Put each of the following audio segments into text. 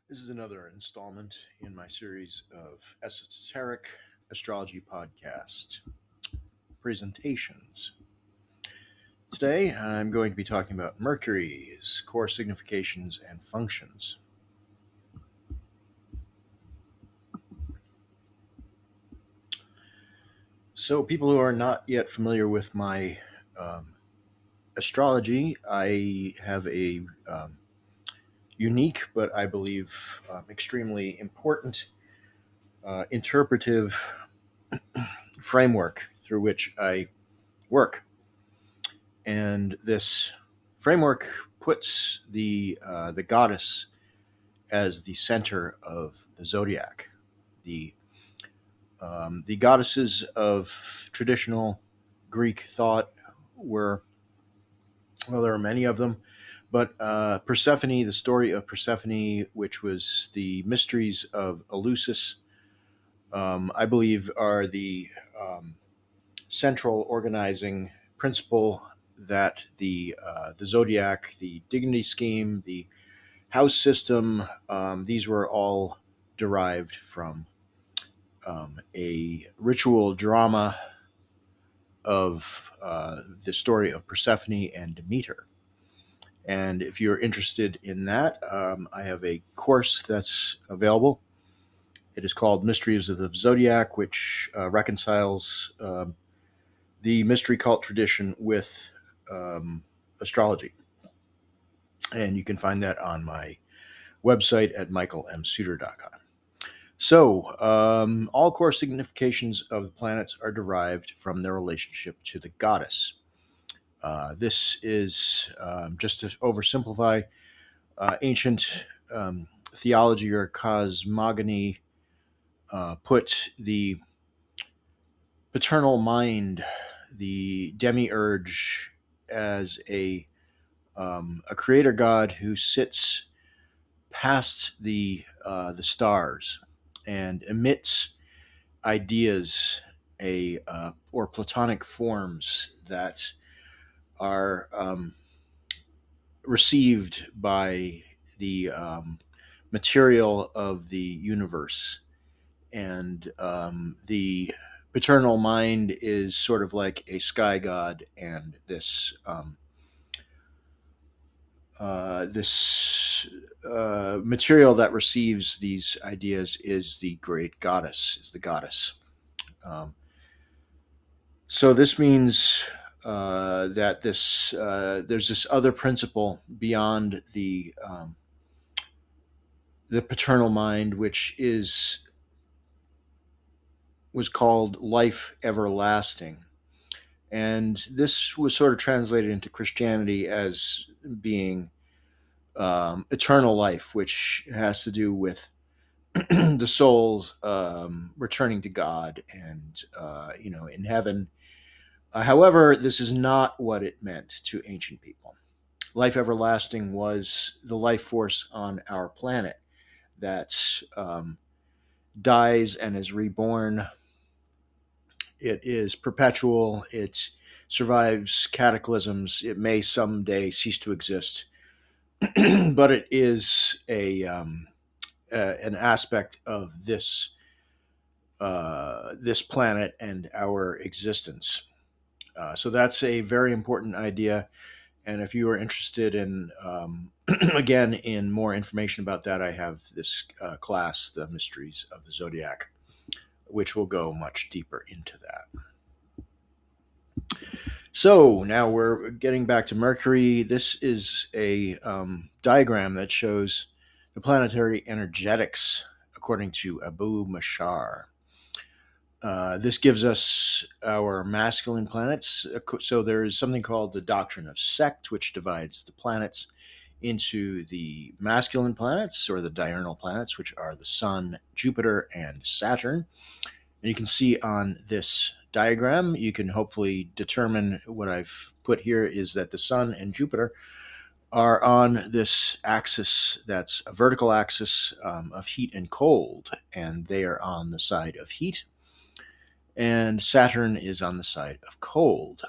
This is another installment in my series of esoteric astrology podcast presentations. Today, I'm going to be talking about Mercury's core significations and functions. So, people who are not yet familiar with my um, astrology, I have a unique, but I believe extremely important interpretive framework through which I work. And this framework puts the goddess as the center of the zodiac. The goddesses of traditional Greek thought were, well, there are many of them, but Persephone, the story of Persephone, which was the mysteries of Eleusis, I believe are the central organizing principle that the zodiac, the dignity scheme, the house system, these were all derived from a ritual drama of the story of Persephone and Demeter. And if you're interested in that, I have a course that's available. It is called Mysteries of the Zodiac, which reconciles the mystery cult tradition with astrology. And you can find that on my website at michaelmsuter.com. So, all core significations of the planets are derived from their relationship to the goddess. This is, just to oversimplify, ancient theology or cosmogony put the paternal mind, the demiurge, as a creator god who sits past the stars and emits ideas or platonic forms that are received by the material of the universe. And the paternal mind is sort of like a sky god, and this material that receives these ideas is the great goddess, is the goddess. Um, so this means that there's this other principle beyond the paternal mind, which was called life everlasting, and this was sort of translated into Christianity as being eternal life, which has to do with the soul's returning to God and in heaven. However, this is not what it meant to ancient people. Life everlasting was the life force on our planet that dies and is reborn. It is perpetual. It survives cataclysms. It may someday cease to exist, but it is an aspect of this planet and our existence. So that's a very important idea. And if you are interested in, again, in more information about that, I have this class, The Mysteries of the Zodiac, which will go much deeper into that. So now we're getting back to Mercury. This is a diagram that shows the planetary energetics according to Abu Mashar. This gives us our masculine planets. So there is something called the doctrine of sect, which divides the planets into the masculine planets, or the diurnal planets, which are the Sun, Jupiter, and Saturn. And you can see on this diagram, you can hopefully determine what I've put here is that the Sun and Jupiter are on this axis that's a vertical axis of heat and cold, and they are on the side of heat, and Saturn is on the side of cold.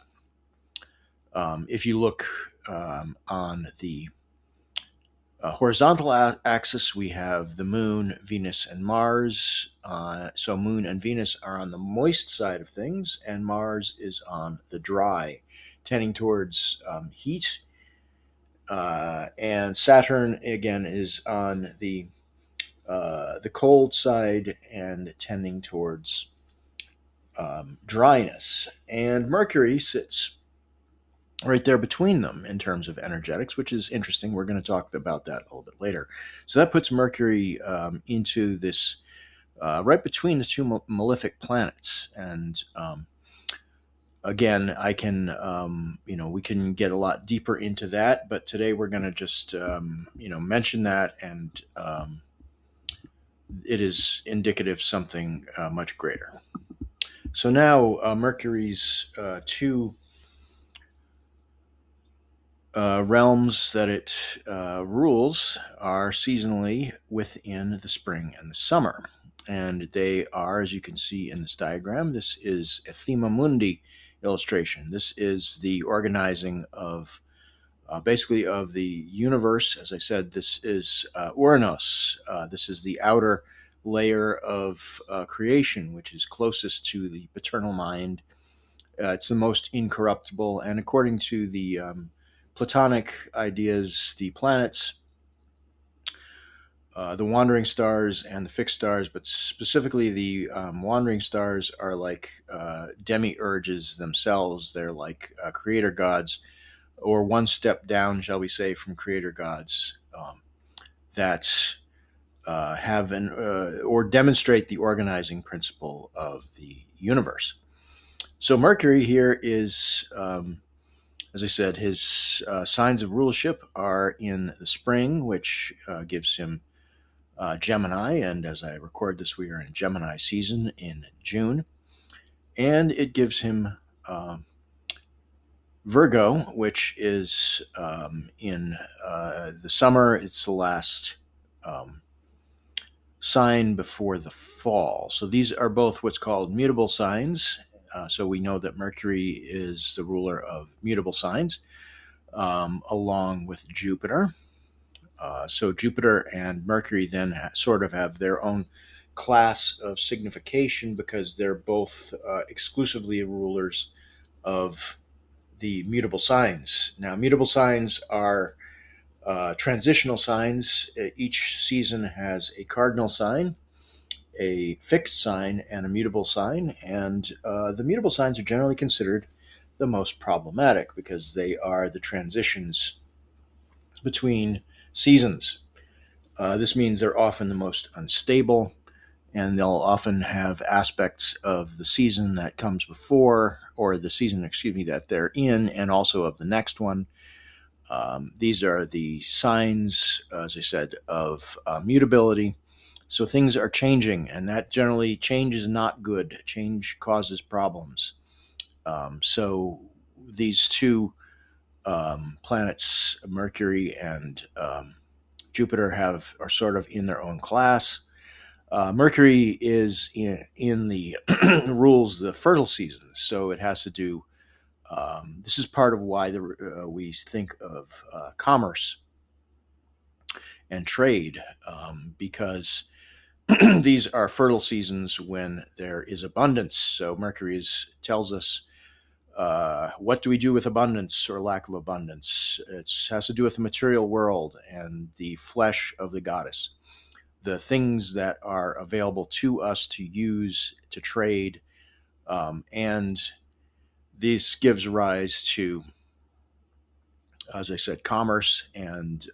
If you look on the Horizontal axis, we have the moon, Venus, and Mars. So moon and Venus are on the moist side of things, and Mars is on the dry, tending towards heat. And Saturn again is on the cold side and tending towards dryness. And Mercury sits right there between them in terms of energetics, which is interesting. We're going to talk about that a little bit later. So that puts Mercury into this right between the two malefic planets. And again, I can, we can get a lot deeper into that, but today we're going to just, mention that, and it is indicative of something much greater. So now Mercury's two realms that it rules are seasonally within the spring and the summer. And they are, as you can see in this diagram, this is a Thema Mundi illustration. This is the organizing of basically of the universe. As I said, this is Uranus. This is the outer layer of creation, which is closest to the paternal mind. It's the most incorruptible, and according to the Platonic ideas, the planets, the wandering stars, and the fixed stars, but specifically the wandering stars, are like demiurges themselves. They're like creator gods, or one step down, shall we say, from creator gods that have an or demonstrate the organizing principle of the universe. So Mercury here is, as I said, his signs of rulership are in the spring, which gives him Gemini. And as I record this, we are in Gemini season in June. And it gives him Virgo, which is in the summer. It's the last sign before the fall. So these are both what's called mutable signs. So we know that Mercury is the ruler of mutable signs, along with Jupiter. So Jupiter and Mercury then sort of have their own class of signification, because they're both exclusively rulers of the mutable signs. Now, mutable signs are transitional signs. Each season has a cardinal sign, a fixed sign, and a mutable sign. And the mutable signs are generally considered the most problematic because they are the transitions between seasons. This means they're often the most unstable, and they'll often have aspects of the season that comes before, or the season, excuse me, that they're in, and also of the next one. These are the signs, as I said, of mutability. So things are changing, and that generally change is not good. Change causes problems. So these two planets, Mercury and Jupiter, are sort of in their own class. Mercury is in the rules the fertile seasons, so it has to do. This is part of why we think of commerce and trade, because these are fertile seasons when there is abundance. So Mercury tells us what do we do with abundance or lack of abundance. It has to do with the material world and the flesh of the goddess, the things that are available to us to use to trade, and this gives rise to, as I said, commerce and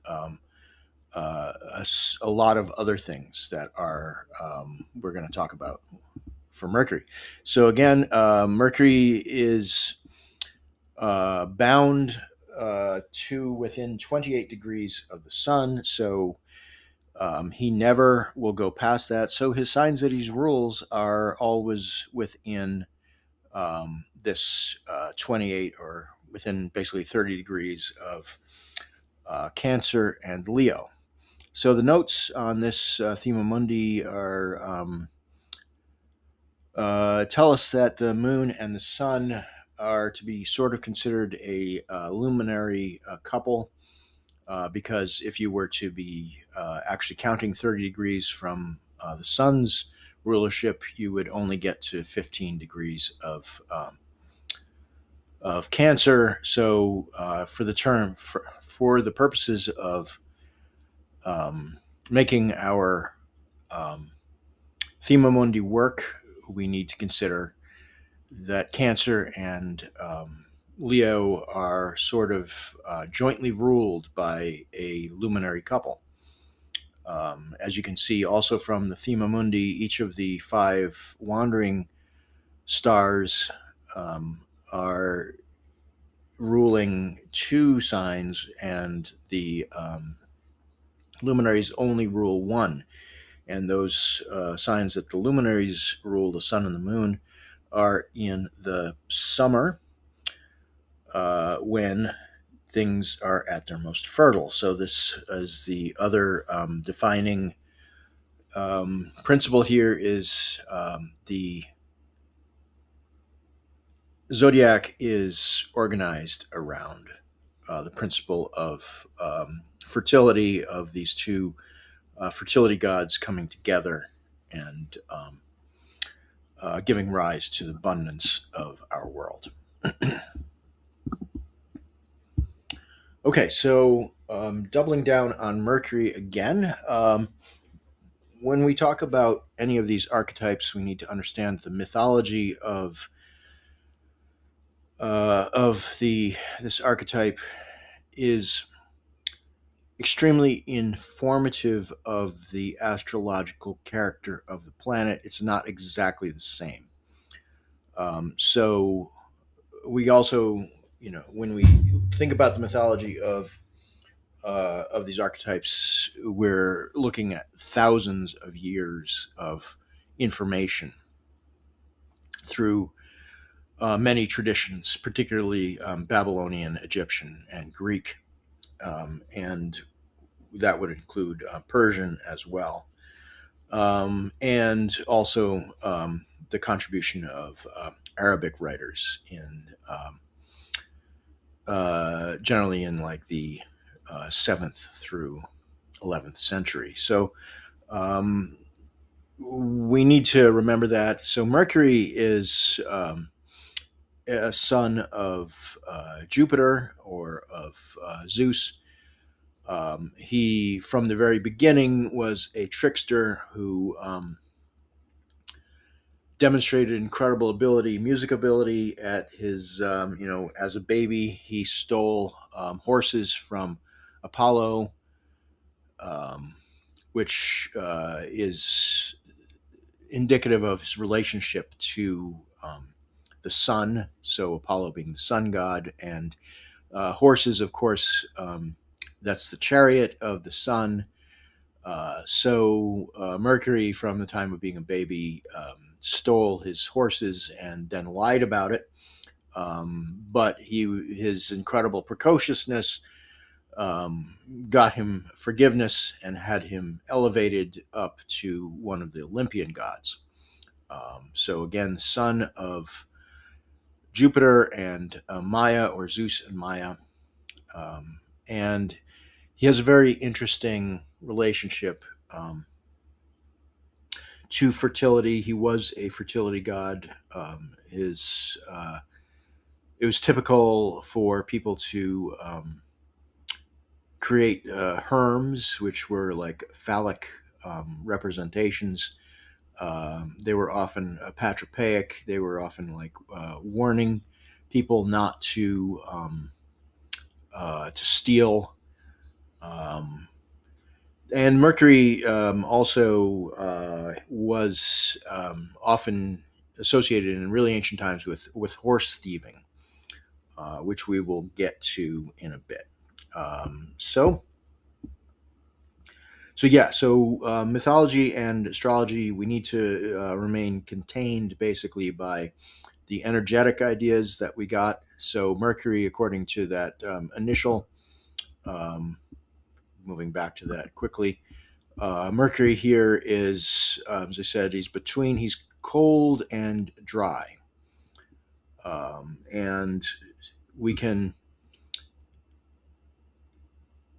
a lot of other things that are we're going to talk about for Mercury. So again, Mercury is bound to within 28 degrees of the sun, so he never will go past that. So his signs that he rules are always within this 28, or within basically 30 degrees of Cancer and Leo. So the notes on this Thema Mundi are tell us that the moon and the sun are to be sort of considered a luminary couple. because if you were to be actually counting 30 degrees from the sun's rulership, you would only get to 15 degrees of Cancer. So, for the purposes of um, making our um, Thema Mundi work, we need to consider that Cancer and Leo are sort of jointly ruled by a luminary couple. As you can see also from the Thema Mundi, each of the five wandering stars um, are ruling two signs, and the luminaries only rule one. And those signs that the luminaries rule, the sun and the moon, are in the summer when things are at their most fertile. So, this is the other defining principle here is the zodiac is organized around the principle of fertility of these two fertility gods coming together and giving rise to the abundance of our world. Okay, so doubling down on Mercury again. When we talk about any of these archetypes, we need to understand the mythology of the this archetype is extremely informative of the astrological character of the planet. It's not exactly the same. So we also, when we think about the mythology of these archetypes, we're looking at thousands of years of information through many traditions, particularly Babylonian, Egyptian, and Greek, and that would include Persian as well, and also the contribution of Arabic writers in generally in like the 7th through 11th century. So um, we need to remember that. So Mercury is a son of Jupiter or of Zeus. He, from the very beginning, was a trickster who demonstrated incredible ability, music ability. At his, as a baby, he stole horses from Apollo, um, which is indicative of his relationship to the sun. So Apollo being the sun god, and horses, of course, that's the chariot of the sun. So Mercury, from the time of being a baby, stole his horses and then lied about it. But his incredible precociousness got him forgiveness and had him elevated up to one of the Olympian gods. So again, son of Jupiter and Maya, or Zeus and Maya. And he has a very interesting relationship to fertility. He was a fertility god. His It was typical for people to create Hermes, which were like phallic representations. They were often patriarchaic. They were often like warning people not to steal. Um, and Mercury also was often associated in really ancient times with horse thieving, which we will get to in a bit. So mythology and astrology, we need to remain contained basically by the energetic ideas that we got. So Mercury, according to that initial, um, moving back to that quickly, Mercury here is, as I said, he's cold and dry. And we can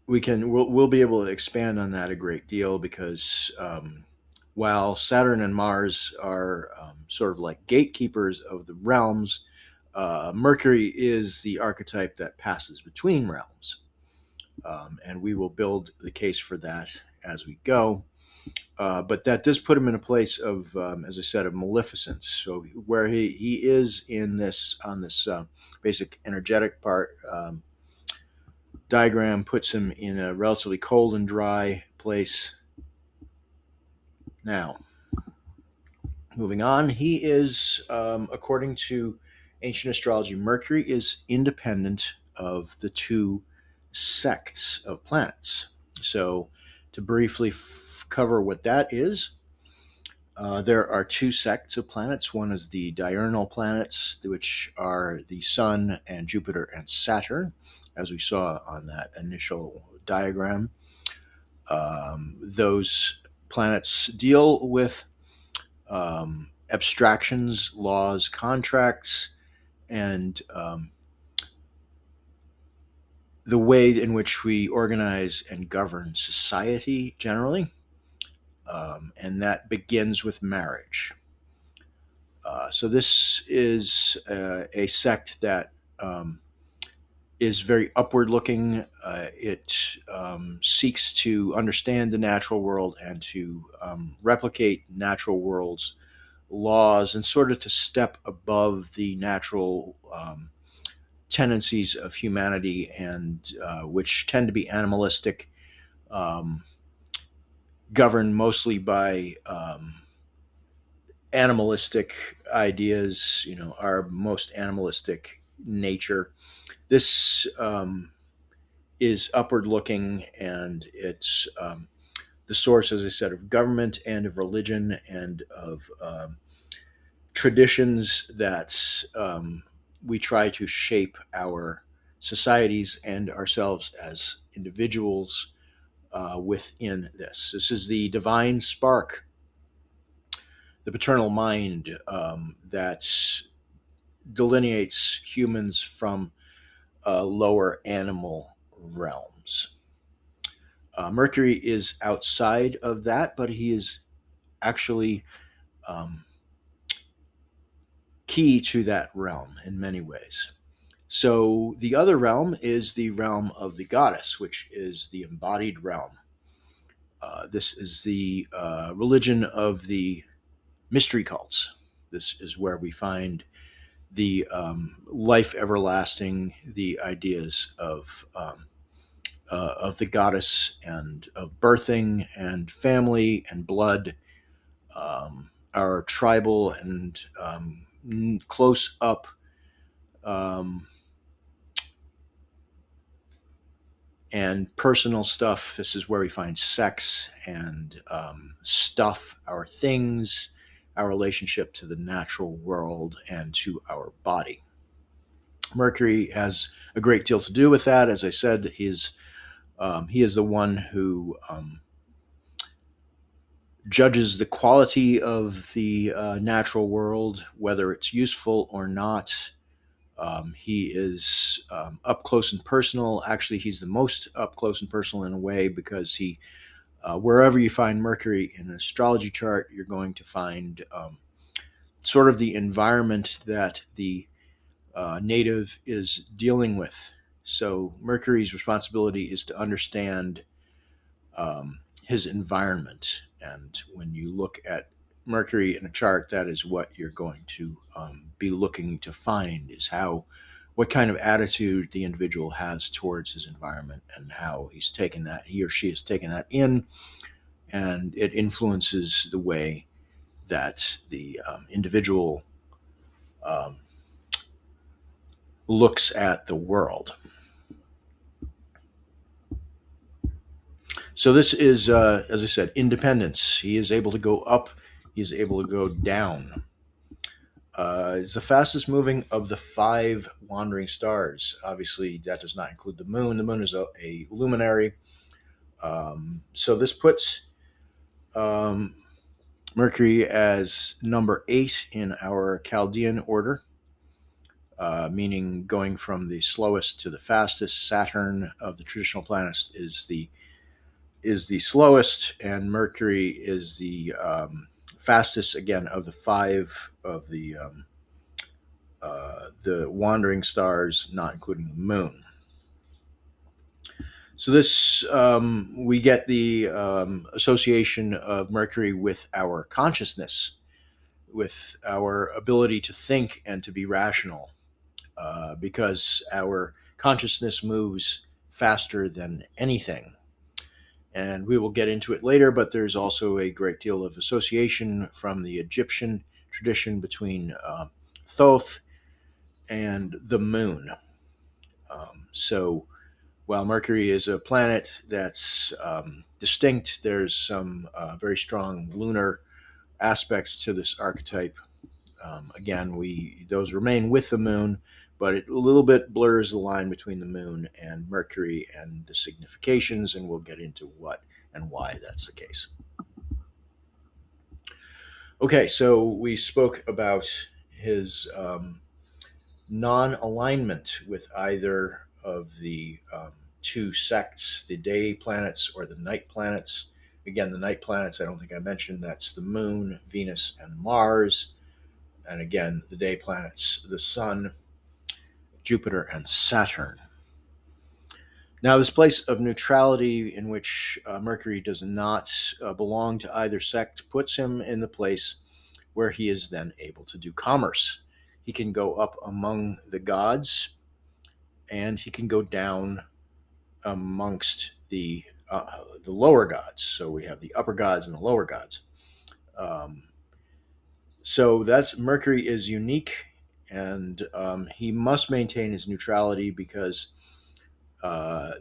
we'll be able to expand on that a great deal because while Saturn and Mars are sort of like gatekeepers of the realms, Mercury is the archetype that passes between realms, and we will build the case for that as we go. But that does put him in a place of, as I said, of maleficence. So where he is in this on this basic energetic part. Diagram puts him in a relatively cold and dry place. Now, moving on, he is, according to ancient astrology, Mercury is independent of the two sects of planets. So, to briefly cover what that is, there are two sects of planets. One is the diurnal planets, which are the Sun and Jupiter and Saturn, as we saw on that initial diagram. Those planets deal with abstractions, laws, contracts, and the way in which we organize and govern society generally. And that begins with marriage. So this is a sect that is very upward looking. It seeks to understand the natural world and to replicate natural world's laws and sort of to step above the natural tendencies of humanity and which tend to be animalistic, um, governed mostly by animalistic ideas, our most animalistic nature. This is upward looking, and it's the source, as I said, of government and of religion and of traditions that we try to shape our societies and ourselves as individuals within this. This is the divine spark, the paternal mind that delineates humans from lower animal realms. Mercury is outside of that, but he is actually um, key to that realm in many ways. So the other realm is the realm of the goddess, which is the embodied realm. This is the religion of the mystery cults. This is where we find the life everlasting, the ideas of the goddess and of birthing and family and blood, our tribal and close up um, and personal stuff. This is where we find sex and stuff, our things, our relationship to the natural world and to our body. Mercury has a great deal to do with that. As I said, he is the one who judges the quality of the natural world, whether it's useful or not. He is up close and personal. Actually, he's the most up close and personal in a way because wherever you find Mercury in an astrology chart, you're going to find sort of the environment that the native is dealing with. So Mercury's responsibility is to understand his environment. And when you look at Mercury in a chart, that is what you're going to be looking to find is what kind of attitude the individual has towards his environment and how he or she has taken that in, and it influences the way that the individual um, looks at the world. So this is, as I said, independence. He is able to go up. He is able to go down. It's the fastest moving of the five wandering stars. Obviously, that does not include the moon. The moon is a luminary. So this puts um, Mercury as number 8 in our Chaldean order. meaning going from the slowest to the fastest. Saturn of the traditional planets is the slowest, and Mercury is the fastest. Again, of the five of the wandering stars, not including the moon. So this we get the association of Mercury with our consciousness, with our ability to think and to be rational, because our consciousness moves faster than anything. And we will get into it later, but there's also a great deal of association from the Egyptian tradition between Thoth and the moon. So while Mercury is a planet that's distinct, there's some very strong lunar aspects to this archetype. Again, those remain with the moon, but it a little bit blurs the line between the moon and Mercury and the significations, and we'll get into what and why that's the case. Okay, so we spoke about his non-alignment with either of the two sects, the day planets or the night planets. Again, the night planets, I don't think I mentioned, that's the moon, Venus, and Mars. And again, the day planets, the sun, Jupiter, and Saturn. Now, this place of neutrality in which Mercury does not belong to either sect puts him in the place where he is then able to do commerce. He can go up among the gods, and he can go down amongst the lower gods. So we have the upper gods and the lower gods. Um, so that's Mercury is unique, and he must maintain his neutrality because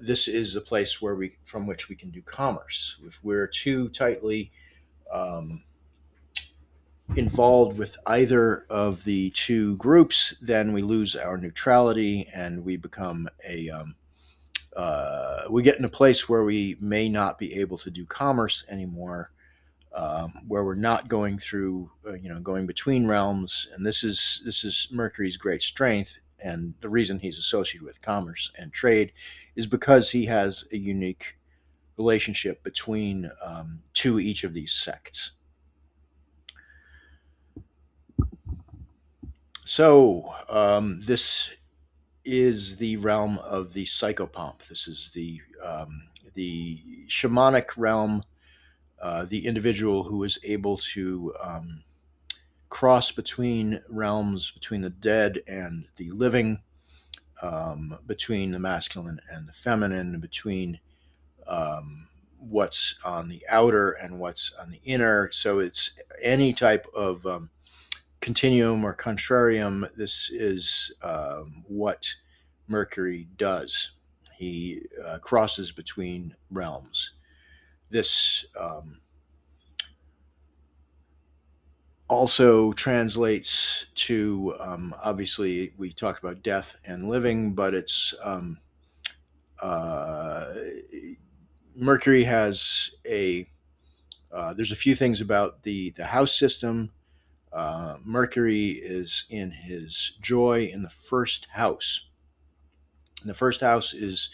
this is the place from which we can do commerce. If we're too tightly um, involved with either of the two groups, then we lose our neutrality and we become we get in a place where we may not be able to do commerce anymore, where we're not going through, going between realms. And this is Mercury's great strength, and the reason he's associated with commerce and trade is because he has a unique relationship between to each of these sects. So this is the realm of the psychopomp. This is the shamanic realm, the individual who is able to cross between realms, between the dead and the living, between the masculine and the feminine, between what's on the outer and what's on the inner. So it's any type of continuum or contrarium. This is what Mercury does. He crosses between realms. This also translates to, obviously, we talked about death and living, but it's uh, Mercury has there's a few things about the house system. Mercury is in his joy in the first house. And the first house is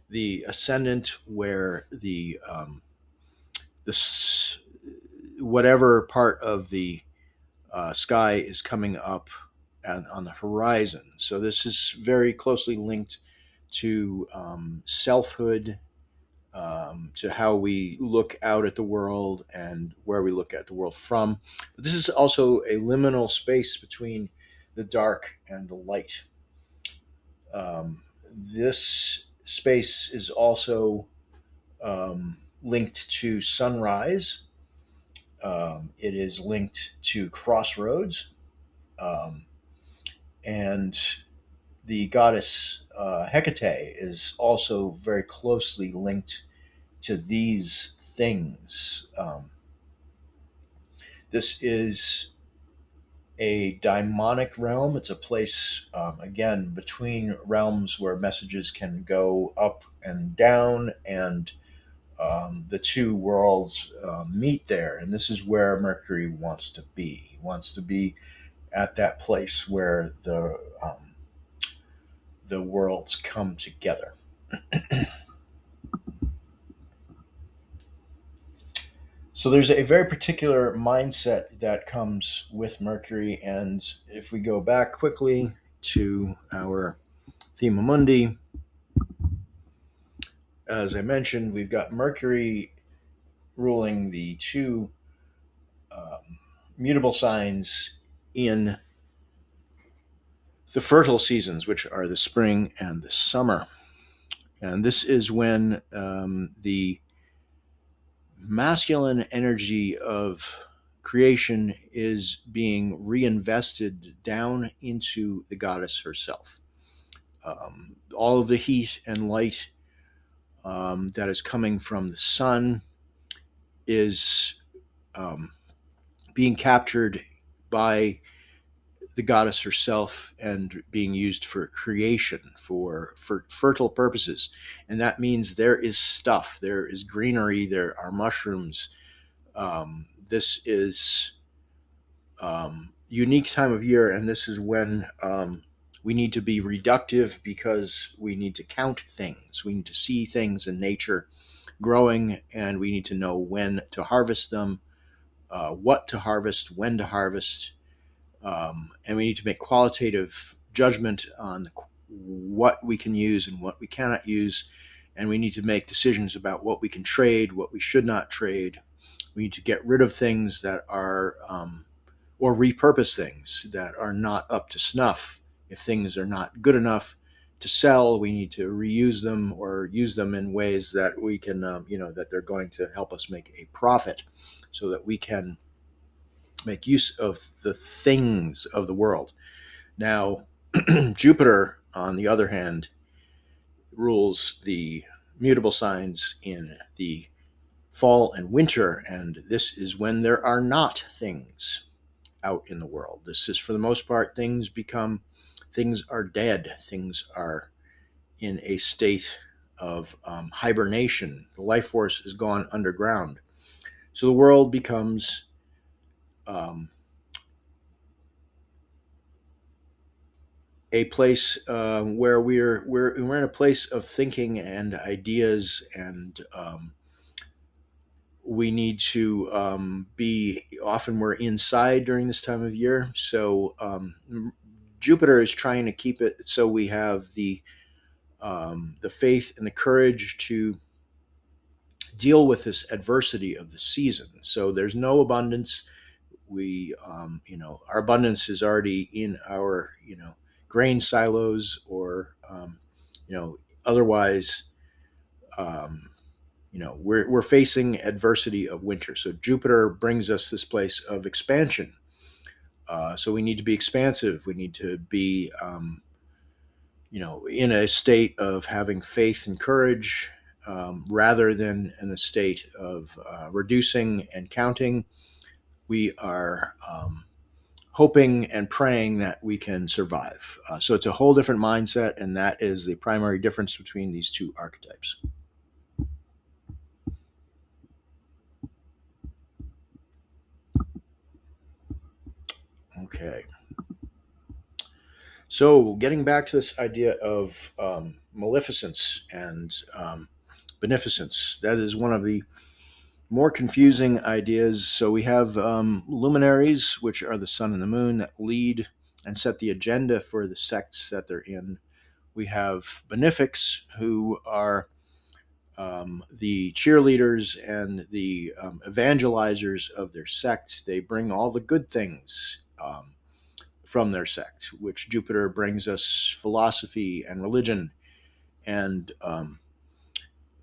the ascendant, where this whatever part of the sky is coming up and on the horizon. So this is very closely linked to selfhood, to how we look out at the world and where we look at the world from. But this is also a liminal space between the dark and the light. This space is also linked to sunrise. It is linked to crossroads. Um, and the goddess Hecate is also very closely linked to these things. This is a daimonic realm. It's a place, again, between realms where messages can go up and down, and the two worlds meet there. And this is where Mercury wants to be. He wants to be at that place where the worlds come together. So there's a very particular mindset that comes with Mercury, and if we go back quickly to our thema mundi, as I mentioned, we've got Mercury ruling the two mutable signs in the fertile seasons, which are the spring and the summer. And this is when the masculine energy of creation is being reinvested down into the goddess herself. All of the heat and light that is coming from the sun is um, being captured by the goddess herself and being used for creation, for fertile purposes. And that means there is stuff, there is greenery, there are mushrooms. This is unique time of year, and this is when we need to be reductive because we need to count things. We need to see things in nature growing, and we need to know when to harvest them, what to harvest, when to harvest, and we need to make qualitative judgment on what we can use and what we cannot use. And we need to make decisions about what we can trade, what we should not trade. We need to get rid of things that are, or repurpose things that are not up to snuff. If things are not good enough to sell, we need to reuse them or use them in ways that we can, that they're going to help us make a profit so that we can make use of the things of the world. Now, Jupiter, on the other hand, rules the mutable signs in the fall and winter, and this is when there are not things out in the world. This is, for the most part, things are dead, things are in a state of hibernation. The life force is gone underground. So the world becomes um, a place where we're in a place of thinking and ideas, and we need to be. Often we're inside during this time of year, so Jupiter is trying to keep it so we have the faith and the courage to deal with this adversity of the season. So there's no abundance. Our abundance is already in our, grain silos, or, otherwise, um, we're facing adversity of winter. So Jupiter brings us this place of expansion. So we need to be expansive. We need to be, in a state of having faith and courage, rather than in a state of reducing and counting. We are hoping and praying that we can survive. So it's a whole different mindset, and that is the primary difference between these two archetypes. Okay. So getting back to this idea of maleficence and beneficence, that is one of the more confusing ideas. So we have luminaries, which are the sun and the moon, that lead and set the agenda for the sects that they're in. We have benefics, who are the cheerleaders and the evangelizers of their sect. They bring all the good things from their sect, which Jupiter brings us philosophy and religion, and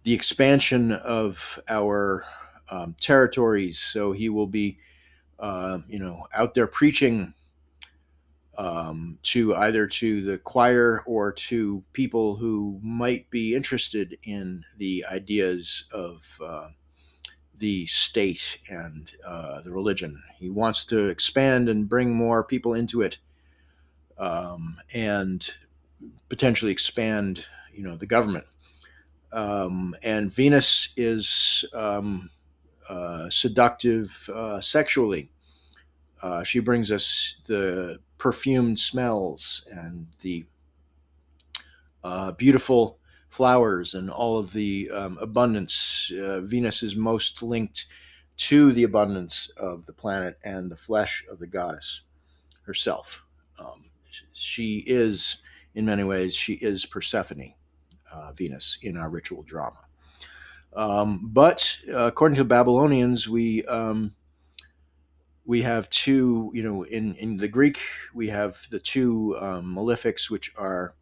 the expansion of our territories. So he will be, out there preaching to either to the choir or to people who might be interested in the ideas of the state and the religion. He wants to expand and bring more people into it, and potentially expand, the government. And Venus is seductive sexually. She brings us the perfumed smells and the beautiful flowers and all of the abundance. Venus is most linked to the abundance of the planet and the flesh of the goddess herself. Um, she is, in many ways, she is Persephone, Venus, in our ritual drama. But according to the Babylonians, we have two. In the Greek, we have the two malefics, which are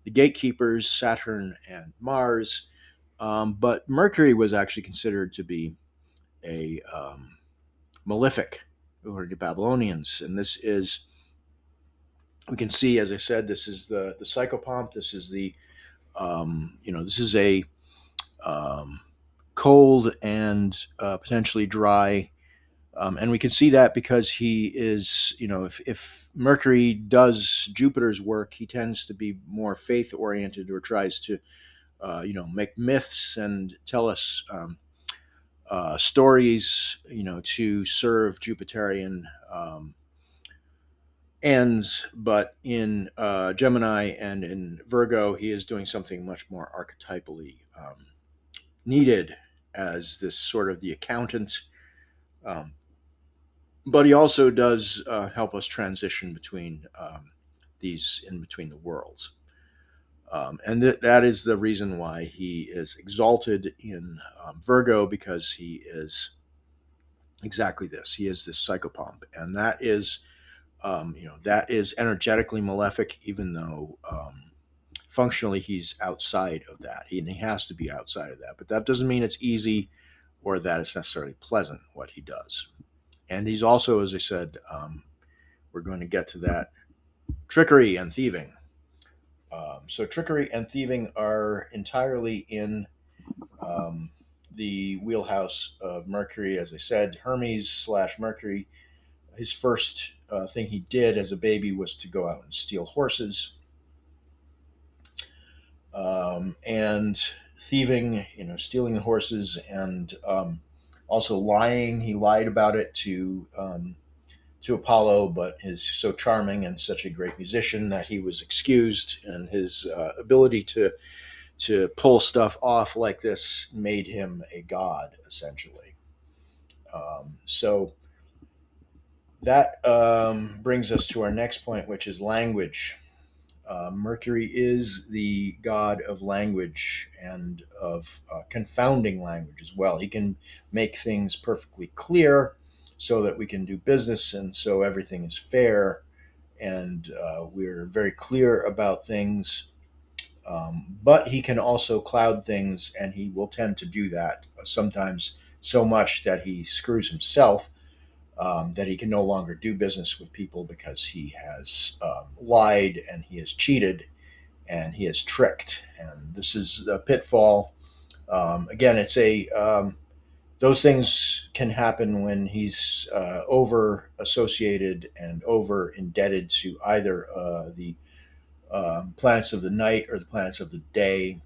the gatekeepers, Saturn and Mars. But Mercury was actually considered to be a malefic according to Babylonians, and this is, we can see, as I said, this is the psychopomp. This is this is a um, cold and potentially dry. And we can see that because he is, if Mercury does Jupiter's work, he tends to be more faith oriented, or tries to, make myths and tell us stories, to serve Jupiterian ends. But in Gemini and in Virgo, he is doing something much more archetypally needed as this sort of the accountant. Um, but he also does help us transition between these in between the worlds. And that is the reason why he is exalted in Virgo, because he is exactly this. He is this psychopomp, and that is energetically malefic, even though functionally he's outside of that. And he has to be outside of that. But that doesn't mean it's easy or that it's necessarily pleasant what he does. And he's also, as I said, we're going to get to that, trickery and thieving. So trickery and thieving are entirely in um, the wheelhouse of Mercury. As I said, Hermes slash Mercury, his first thing he did as a baby was to go out and steal horses, and thieving, stealing the horses, and also lying. He lied about it to Apollo, but is so charming and such a great musician that he was excused, and his ability to pull stuff off like this made him a god, essentially. So that brings us to our next point, which is language. Mercury is the god of language and of confounding language as well. He can make things perfectly clear so that we can do business, and so everything is fair, and we're very clear about things. But he can also cloud things, and he will tend to do that sometimes so much that he screws himself, that he can no longer do business with people because he has lied and he has cheated and he has tricked. And this is a pitfall. Again, it's a those things can happen when he's over associated and over indebted to either the planets of the night or the planets of the day.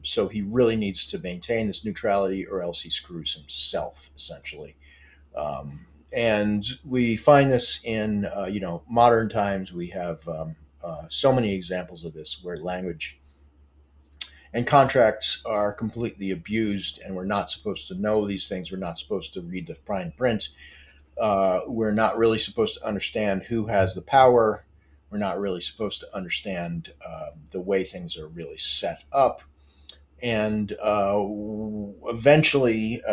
So he really needs to maintain this neutrality, or else he screws himself, essentially. Um, and we find this in modern times. We have so many examples of this where language and contracts are completely abused, and we're not supposed to know these things. We're not supposed to read the fine print. We're not really supposed to understand who has the power. We're not really supposed to understand the way things are really set up. And eventually,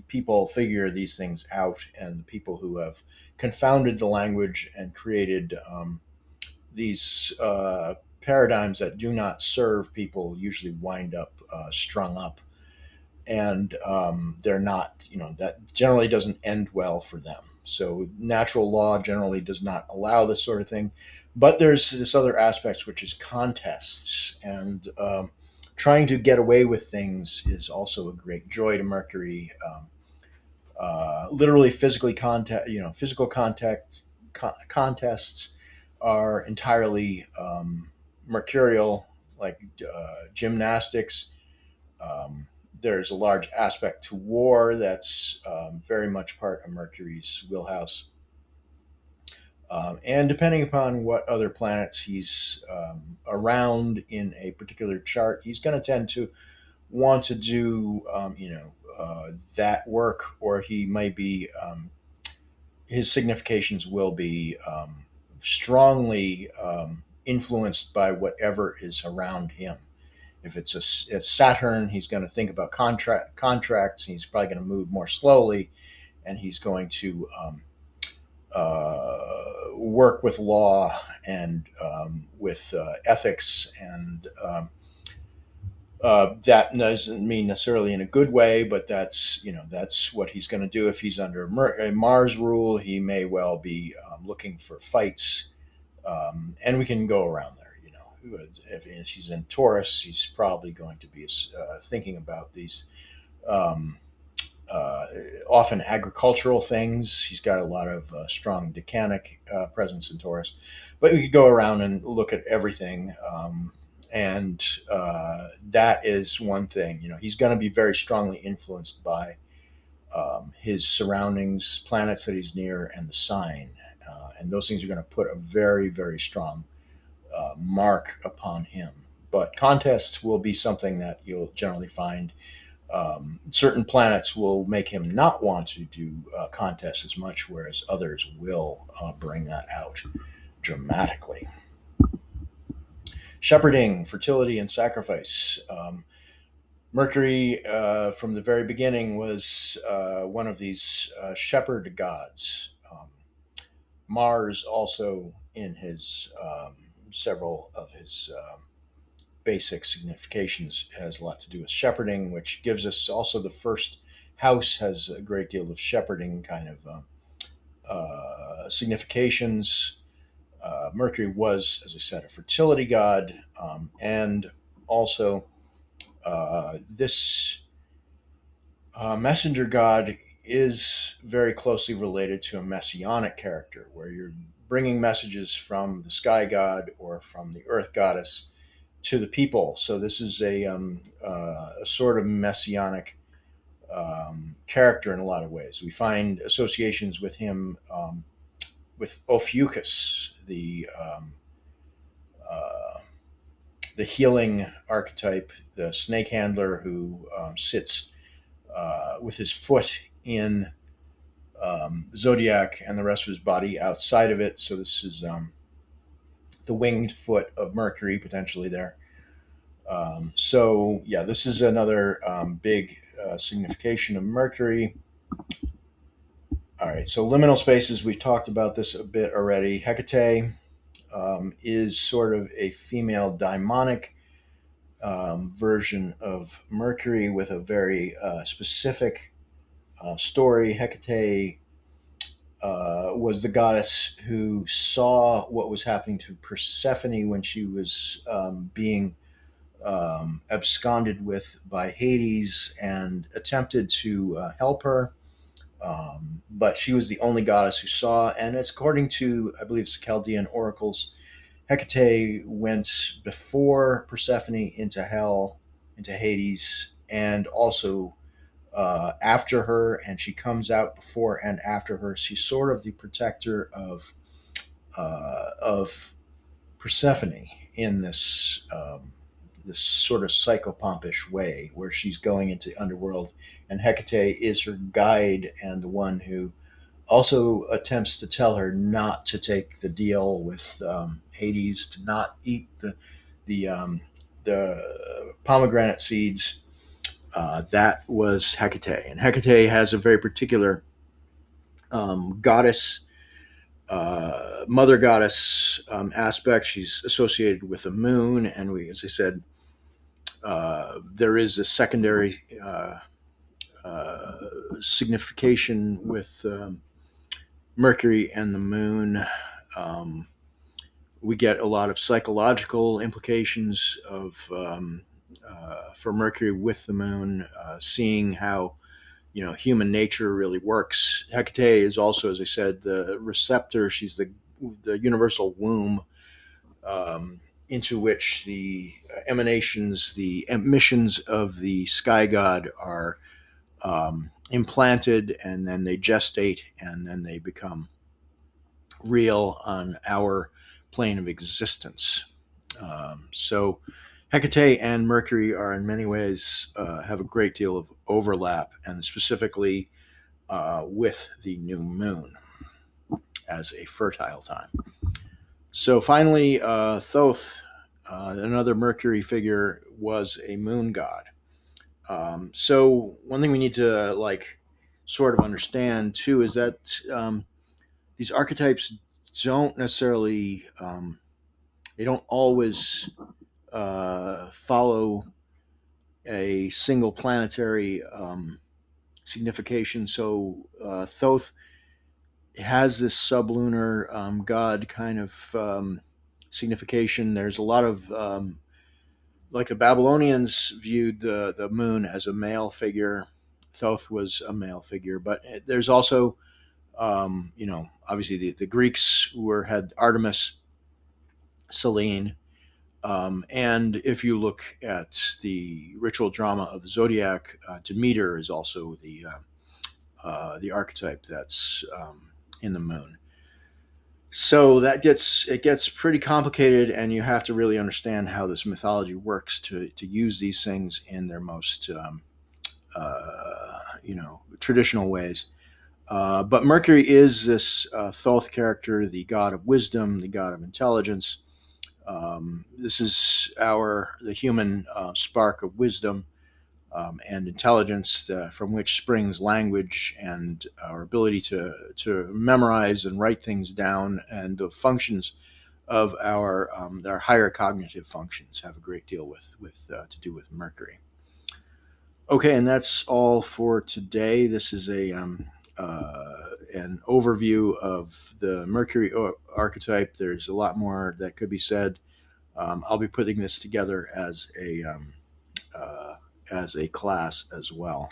people figure these things out, and the people who have confounded the language and created these paradigms that do not serve people usually wind up strung up, and they're not, that generally doesn't end well for them. So natural law generally does not allow this sort of thing. But there's this other aspect, which is contests, and trying to get away with things is also a great joy to Mercury. Literally, physically contact, physical contests are entirely mercurial, like gymnastics. Um, there's a large aspect to war that's very much part of Mercury's wheelhouse. And depending upon what other planets he's around in a particular chart, he's going to tend to want to do, that work, or he might be, his significations will be strongly influenced by whatever is around him. If it's Saturn, he's going to think about contracts. He's probably going to move more slowly, and he's going to work with law and with ethics, and that doesn't mean necessarily in a good way, but that's what he's going to do. If he's under Mars rule, he may well be looking for fights, and we can go around there. If he's in Taurus, he's probably going to be thinking about these um, uh, often agricultural things. He's got a lot of strong decanic presence in Taurus, but we could go around and look at everything. And that is one thing. He's going to be very strongly influenced by his surroundings, planets that he's near, and the sign. And those things are going to put a very, very strong mark upon him. But contests will be something that you'll generally find. Certain planets will make him not want to do contests as much, whereas others will bring that out dramatically. Shepherding, fertility, and sacrifice. Mercury, from the very beginning, was one of these shepherd gods. Mars, also in his several of his basic significations, has a lot to do with shepherding, which gives us also the first house has a great deal of shepherding kind of significations. Mercury was, as I said, a fertility god, and also this messenger god is very closely related to a messianic character, where you're bringing messages from the sky god or from the earth goddess to the people. So this is a sort of messianic character in a lot of ways. We find associations with him with Ophiuchus, uh, the healing archetype, the snake handler who sits with his foot in zodiac and the rest of his body outside of it. So this is the winged foot of Mercury potentially there. So yeah, this is another big signification of Mercury. All right, so liminal spaces, we've talked about this a bit already. Hecate is sort of a female daimonic version of Mercury with a very specific story. Hecate was the goddess who saw what was happening to Persephone when she was being absconded with by Hades, and attempted to help her. But she was the only goddess who saw, and it's according to, I believe, it's Chaldean oracles. Hecate went before Persephone into hell, into Hades, and also after her, and she comes out before and after her. She's sort of the protector of Persephone in this sort of psychopompish way, where she's going into the underworld, and Hecate is her guide and the one who also attempts to tell her not to take the deal with Hades, to not eat the pomegranate seeds. That was Hecate, and Hecate has a very particular goddess, mother goddess aspect. She's associated with the moon, and we, as I said, there is a secondary uh, signification with Mercury and the moon. Um, we get a lot of psychological implications of for Mercury with the moon, seeing how human nature really works. Hecate is also, as I said, the receptor. She's the universal womb into which the emanations, the emissions of the sky god are implanted, and then they gestate, and then they become real on our plane of existence. So Hecate and Mercury are in many ways have a great deal of overlap, and specifically with the new moon as a fertile time. So finally, Thoth, another Mercury figure, was a moon god. So one thing we need to sort of understand too is that these archetypes don't necessarily they don't always follow a single planetary signification. So Thoth has this sublunar god kind of signification. There's a lot of like the Babylonians viewed the moon as a male figure. Thoth was a male figure, but there's also obviously the Greeks were had Artemis, Selene, and if you look at the ritual drama of the zodiac, Demeter is also the archetype that's in the moon. So it gets pretty complicated, and you have to really understand how this mythology works to use these things in their most traditional ways. But Mercury is this Thoth character, the god of wisdom, the god of intelligence. This is the human spark of wisdom and intelligence, from which springs language and our ability to memorize and write things down, and the functions of our higher cognitive functions have a great deal with to do with Mercury. Okay, and that's all for today. This is an overview of the Mercury archetype. There's a lot more that could be said. I'll be putting this together uh, as a class as well.